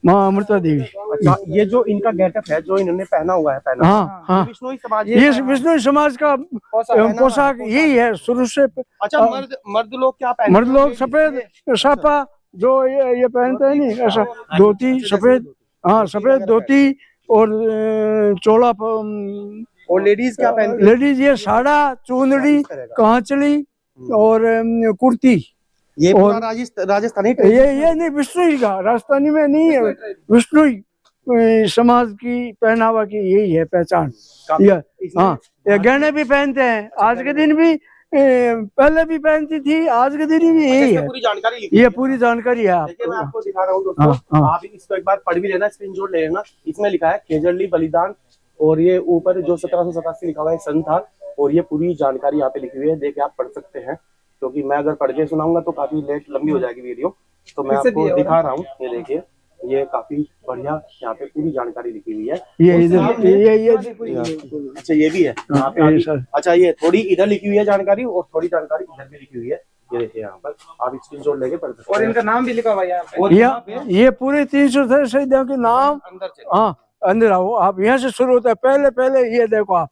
माँ अमृता देवी।
अच्छा, ये जो इनका गेटअप है जो इन्होंने पहना हुआ है,
हाँ,
विष्णुई समाज,
ये विष्णुई समाज का पोशाक यही है शुरू से।
अच्छा, मर्द लोग क्या पहनते हैं?
मर्द लोग सफेद सापा जो ये पहनते हैं, नहीं ऐसा धोती सफेद, हाँ सफेद धोती और चोला
और लेडीज क्या पहनती है?
लेडीज ये साड़ा, चुंदड़ी, कांचली और कुर्ती।
ये पूरा
और
राजस्थानी
ये नहीं विष्णुई का, राजस्थानी में नहीं है, विष्णुई समाज की पहनावा की यही है पहचान। ये हाँ, ये गहने भी पहनते हैं आज के दिन भी, पहले भी पहनती थी, आज के दिन भी यही है।
पूरी जानकारी लिखी
ये
है।
पूरी जानकारी है
देखिए मैं
आपको।
आपको दिखा रहा हूँ दोस्तों,
हाँ, हाँ।
आप इसको एक बार पढ़ भी लेना, स्क्रीनशॉट ले लेना। इसमें लिखा है खेजड़ली बलिदान, और ये ऊपर जो 1787 लिखा हुआ है सन था, और ये पूरी जानकारी यहाँ पे लिखी हुई है। देखिए आप पढ़ सकते हैं, क्योंकि मैं अगर पढ़ के सुनाऊंगा तो काफी लेट लंबी हो जाएगी वीडियो, तो मैं आपको दिखा रहा हूँ। ये देखिए, ये काफी बढ़िया यहाँ पे पूरी जानकारी लिखी हुई है।
ये इधर ये
अच्छा ये भी है यहाँ पे आगे। अच्छा ये थोड़ी इधर लिखी हुई है जानकारी, और थोड़ी जानकारी इधर भी लिखी हुई है। ये देखिए यहाँ पर आप स्क्रीनशॉट लेके पढ़ सकते हैं।
और इनका नाम भी लिखा हुआ है यहाँ पे।
ये पूरे 300 शहीदों के नाम।
अंदर चले।
हाँ अंदर आओ आप, यहाँ से शुरू होता है। पहले ये देखो आप,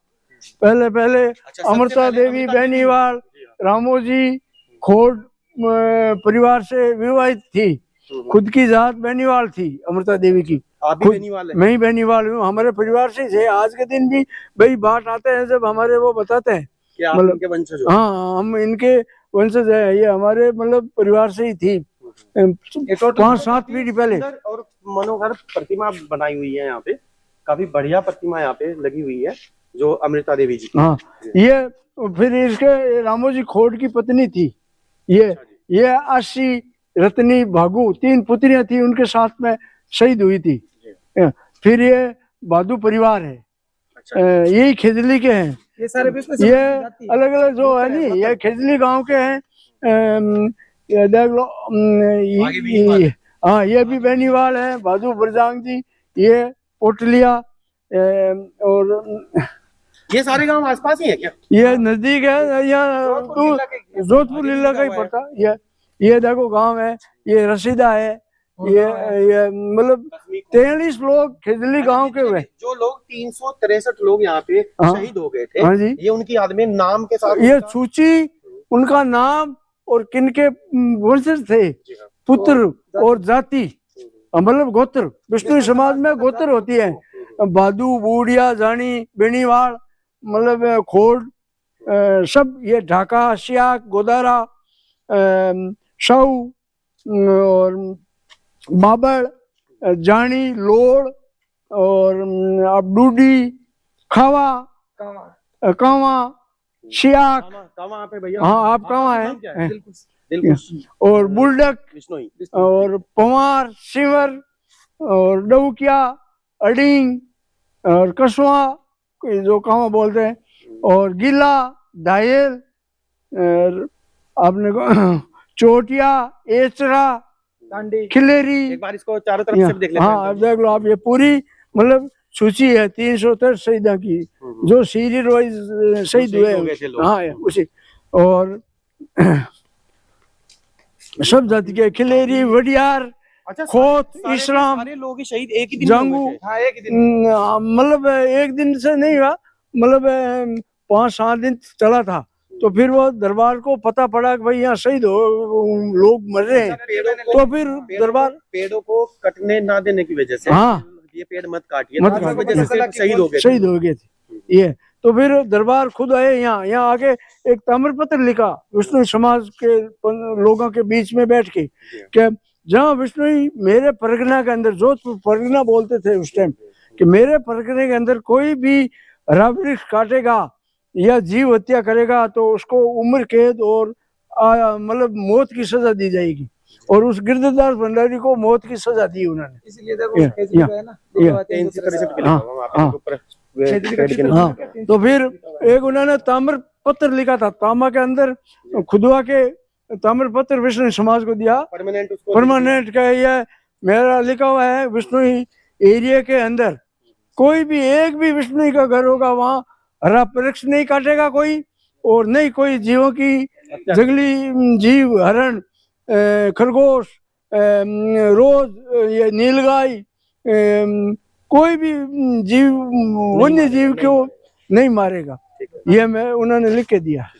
पहले अमृता देवी बेनीवाल रामोजी खोड परिवार से विवाहित थी, खुद की जात बेनीवाल थी अमृता देवी की।
आप भी बेनीवाल हैं?
मैं ही बेनीवाल हूँ, हमारे परिवार से थे। आज के दिन भी भाई बात आते हैं जब हमारे, वो बताते हैं
कि आप
मतलब
इनके वंशज हो।
हाँ हम इनके वंशज है। ये हमारे मतलब परिवार से ही थी 5-7 पीढ़ी पहले।
और मनोहर प्रतिमा बनाई हुई है यहाँ पे, काफी बढ़िया प्रतिमा यहाँ पे लगी हुई है जो अमृता देवी जी की।
हाँ ये फिर इसके रामोजी खोड की पत्नी थी ये आशी रत्नी भागू, 3 पुत्रियां थी, उनके साथ में शहीद हुई थी। फिर ये बादू परिवार है। यही खेजली के हैं।
ये सारे
ये अलग अलग जो है नी, ये खेजली गांव के हैं। ये देख लो हाँ ये भी बेनीवाल है, बादू बरजांग जी, ये पोटलिया। और
ये सारे गांव आसपास ही है क्या?
ये नजदीक है, यहाँ जोधपुर लीला का ही पड़ता। ये देखो गांव है, ये रसीदा है। ये मतलब 43 लोग खेजली गांव के हुए।
जो लोग 363 लोग यहाँ पे शहीद हो गए थे।
हाँ जी,
ये उनकी याद में नाम के साथ
ये सूची, उनका नाम और किनके वंशज थे, पुत्र और जाति, मतलब गोत्र। विष्णु समाज में गोत्र होती है, बादू, बूढ़िया, जानी, बेनीवाल, मतलब खोड, सब ये ढाका, सियाक, गोदारा, साऊ और बाबड़, जानी, लोड़ और अब डूडी, खावा, कावा, सियाक।
कावा पे भैया।
हाँ आप कावा है।
दिलकुश
और बुलडक
बिश्नोई
और पवार, सिवर और डौकिया, अडिंग और कसवा, जो कावा बोलते हैं, और गिला, दायल, और आपने चोटिया, एचरा, खिलेरी।
एक बार इसको चारों तरफ से देख लेते हैं।
हाँ अब देख लो आप, ये पूरी मतलब सूची है 363 शहीदा की, जो सीरियल वाइज शहीद हुए। हाँ उसी, और सब जाति के, खिलेरी, वडियार, खोत, इस्लाम,
सारे लोग ही शहीद एक ही दिन
जांगू।
हाँ एक ही दिन,
मतलब एक दिन से नहीं हुआ, मतलब 5-7 दिन चला था। तो फिर वो दरबार को पता पड़ा कि भाई यहाँ शहीद हो लोग मर रहे हैं, तो फिर दरबार
पेड़ों को कटने ना देने की वजह से,
हाँ
ये पेड़ मत काटिए,
मत
वजह से
शहीद हो गए थे ये। तो फिर दरबार खुद आए यहाँ आके एक ताम्रपत्र लिखा विष्णु समाज के लोगों के बीच में बैठ के, कि जहाँ विष्णु मेरे परगना के अंदर, जोधपुर परगना बोलते थे उस टाइम, कि मेरे परगने के अंदर कोई भी हरा वृक्ष काटेगा या जीव हत्या करेगा तो उसको उम्र कैद और मतलब मौत की सजा दी जाएगी। और उस गिरधरदास भंडारी को मौत की सजा दी उन्होंने।
इसलिए
तो फिर एक उन्होंने ताम्र पत्र लिखा था, तांबा के अंदर खुदवा के ताम्र पत्र विष्णु समाज को दिया, परमानेंट का। ये मेरा लिखा हुआ है, विष्णु एरिया के अंदर कोई भी एक भी विष्णु का घर होगा, वहाँ हरा वृक्ष नहीं काटेगा कोई, और नहीं कोई जीवों की, जंगली जीव, हरण, खरगोश, रोज, ये नीलगाय, कोई भी जीव, वन्य जीव को नहीं मारेगा। ये मैं उन्होंने लिख के दिया।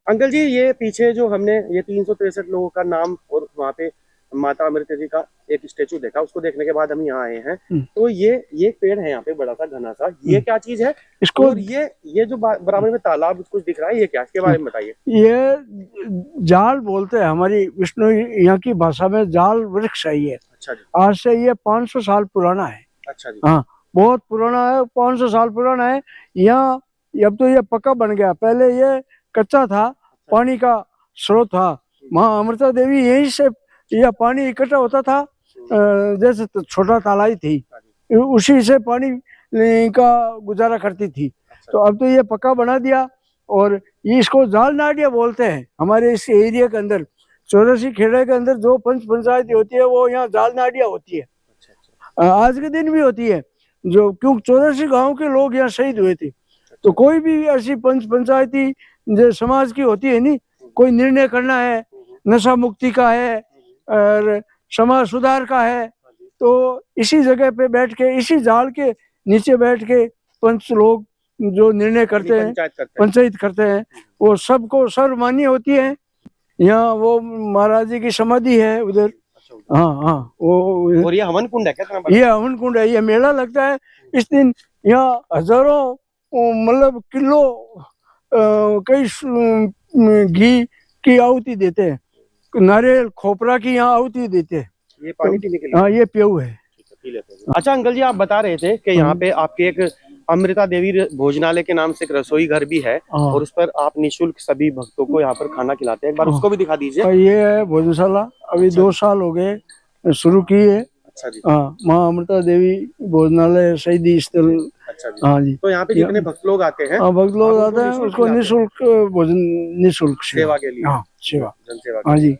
अंकल जी, ये पीछे जो हमने ये 363 लोगों का नाम और वहाँ पे माता अमृता जी का एक स्टेचू देखा, उसको देखने के बाद हम यहाँ आए हैं। तो ये एक पेड़ है यहाँ पे बड़ा सा घना सा, ये क्या चीज है इसको? और ये जो बराबर में तालाब कुछ दिख रहा है, ये क्या, इसके बारे में बताइए।
ये जाल बोलते हैं हमारी विष्णु यहाँ की भाषा में, जाल वृक्ष है ये।
अच्छा जी।
आज से ये 500 साल पुराना है।
अच्छा जी।
हाँ, बहुत पुराना है, 500 साल पुराना है। यहाँ अब तो ये पक्का बन गया, पहले ये कच्चा था, पानी का स्रोत था। माँ अमृता देवी यहीं से यह पानी इकट्ठा होता था, जैसे तो छोटा तालाई थी, उसी से पानी का गुजारा करती थी। तो अब तो ये पक्का बना दिया, और ये इसको जाल नाडिया बोलते हैं। हमारे इस एरिया के अंदर 84 खेड़े के अंदर जो पंच पंचायत होती है वो यहाँ जाल नाडिया होती है। आज के दिन भी होती है, जो क्योंकि 84 गांव के लोग यहाँ शहीद हुए थे। तो कोई भी ऐसी पंच पंचायती जो समाज की होती है, नहीं कोई निर्णय करना है, नशा मुक्ति का है और समाज सुधार का है, तो इसी जगह पे बैठ के, इसी जाल के नीचे बैठ के पंच लोग जो निर्णय करते हैं, पंचायत करते हैं, वो सबको सर्वमान्य होती है। यहाँ वो महाराज जी की समाधि है उधर। हाँ हाँ, वो
और ये हवन कुंड है क्या?
ये हवन कुंड है। ये मेला लगता है इस दिन, यहाँ हजारों मतलब किलो कई घी की आहुति देते हैं, नारियल खोपरा की यहाँ आहुति देते हैं।
ये पानी पीने के लिए?
हाँ, ये प्याऊ है।
अच्छा अंकल जी, आप बता रहे थे कि यहाँ पे आपके एक अमृता देवी भोजनालय के नाम से एक रसोई घर भी है, और उस पर आप निःशुल्क सभी भक्तों को यहाँ पर खाना खिलाते हैं। एक बार उसको भी दिखा दीजिए।
ये है भोजनशाला, अभी 2 साल हो गए शुरू की है।
अच्छा जी।
हाँ, माँ अमृता देवी भोजनालय शहीदी स्थल।
अच्छा जी।
हाँ जी।
तो यहाँ पे जितने भक्त लोग आते हैं,
भक्त लोग आते हैं, उसको निःशुल्क भोजन, निःशुल्क
सेवा के लिए।
हाँ, सेवा,
जनसेवा।
हाँ जी,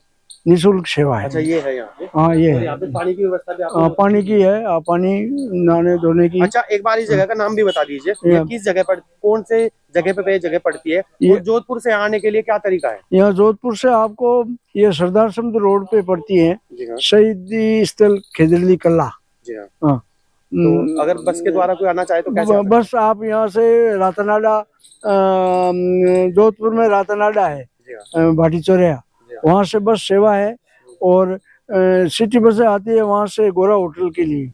निःशुल्क सेवा है।
अच्छा, ये है यहाँ पे?
हाँ, ये
और
है।
यहाँ पे पानी की व्यवस्था भी
हाँ, पानी की है, पानी नहाने धोने की।
अच्छा, एक बार इस जगह का नाम भी बता दीजिए, ये किस जगह पर, कौन से जगह पे जगह पड़ती है, और जोधपुर से आने के लिए क्या तरीका है?
यहाँ जोधपुर से आपको ये सरदार समुद्र रोड पे पड़ती है, शहीदी स्थल खेजड़ली कला।
जी हाँ। तो अगर बस के द्वारा कोई आना चाहे तो कैसे?
बस आप यहाँ से रातनाडा, जोधपुर में रातनाडा है, भाटी चौराहा, वहाँ से बस सेवा है। और सिटी बसें आती है वहाँ से गोरा होटल के लिए,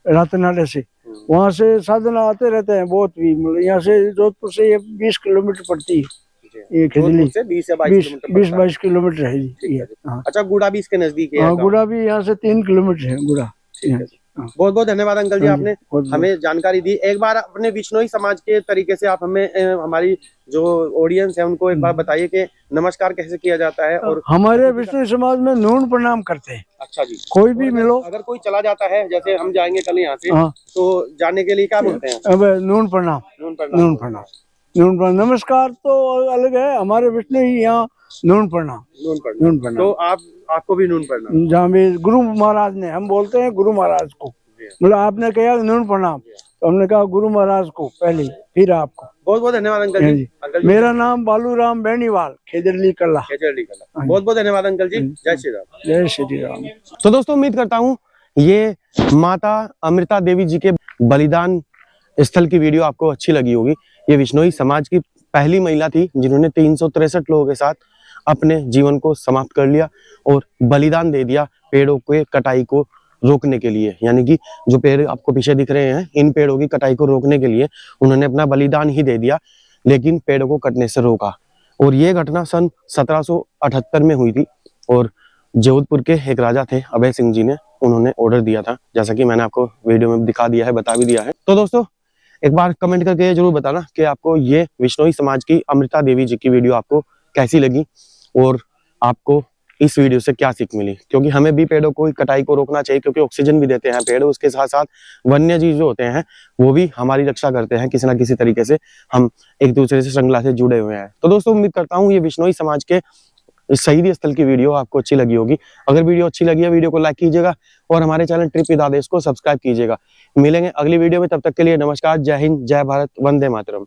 रातनाडा से। वहाँ से साधन आते रहते हैं बहुत भी, मतलब यहाँ से जोधपुर से ये 20 किलोमीटर पड़ती है, ये खेजड़ी 20-22 किलोमीटर है जी।
अच्छा, गुड़ा भी इसके नजदीक है?
हाँ, गुड़ा भी यहाँ से 3 किलोमीटर है गुड़ा।
बहुत बहुत धन्यवाद अंकल जी, आपने हमें जानकारी दी। एक बार अपने विश्नोई समाज के तरीके से आप हमें, हमारी जो ऑडियंस है उनको एक बार बताइए कि नमस्कार कैसे किया जाता है। और
हमारे विष्णु समाज में नून प्रणाम करते हैं।
अच्छा जी।
कोई भी मिलो,
अगर कोई चला जाता है, जैसे हम जाएंगे कल यहाँ से, तो जाने के लिए क्या बोलते हैं?
अब नून प्रणाम, नून प्रणाम, नून प्रणाम, नून प्रणाम। नमस्कार तो अलग है, हमारे विष्णु ही यहाँ नून प्रणाम, नून प्रणाम।
तो आपको भी नून प्रणाम।
जहाँ भी गुरु महाराज ने, हम बोलते हैं गुरु महाराज को, मतलब आपने कहा नून प्रणाम, तो हमने कहा गुरु महाराज को पहले, फिर आपको।
बहुत बहुत धन्यवाद अंकल जी।
मेरा नाम बालूराम बेनीवाल, खेजड़ली कला।
बहुत बहुत धन्यवाद अंकल जी। जय श्री राम।
जय श्री राम।
तो दोस्तों, उम्मीद करता हूँ ये माता अमृता देवी जी के बलिदान स्थल की वीडियो आपको अच्छी लगी होगी। ये विश्नोई समाज की पहली महिला थी जिन्होंने 363 लोगों के साथ अपने जीवन को समाप्त कर लिया और बलिदान दे दिया पेड़ों के कटाई को रोकने के लिए। यानी कि जो पेड़ आपको पीछे दिख रहे हैं, इन पेड़ों की कटाई को रोकने के लिए उन्होंने अपना बलिदान ही दे दिया, लेकिन पेड़ों को कटने से रोका। और ये घटना सन 1778 में हुई थी, और जोधपुर के एक राजा थे अभय सिंह जी ने, उन्होंने ऑर्डर दिया था, जैसा कि मैंने आपको वीडियो में दिखा दिया है, बता भी दिया है। तो दोस्तों, एक बार कमेंट करके जरूर बताना कि आपको ये विश्नोई समाज की अमृता देवी जी की वीडियो आपको कैसी लगी और आपको इस वीडियो से क्या सीख मिली। क्योंकि हमें भी पेड़ों को कटाई को रोकना चाहिए, क्योंकि ऑक्सीजन भी देते हैं पेड़, उसके साथ साथ वन्य जीव जो होते हैं वो भी हमारी रक्षा करते हैं किसी ना किसी तरीके से। हम एक दूसरे से श्रृंखला से जुड़े हुए हैं। तो दोस्तों, उम्मीद करता हूँ ये विश्नोई समाज के शहीदी स्थल की वीडियो आपको अच्छी लगी होगी। अगर वीडियो अच्छी लगी है, वीडियो को लाइक कीजिएगा और हमारे चैनल ट्रिप विद आदेश को सब्सक्राइब कीजिएगा। मिलेंगे अगली वीडियो में, तब तक के लिए नमस्कार, जय हिंद, जय भारत, वंदे मातरम।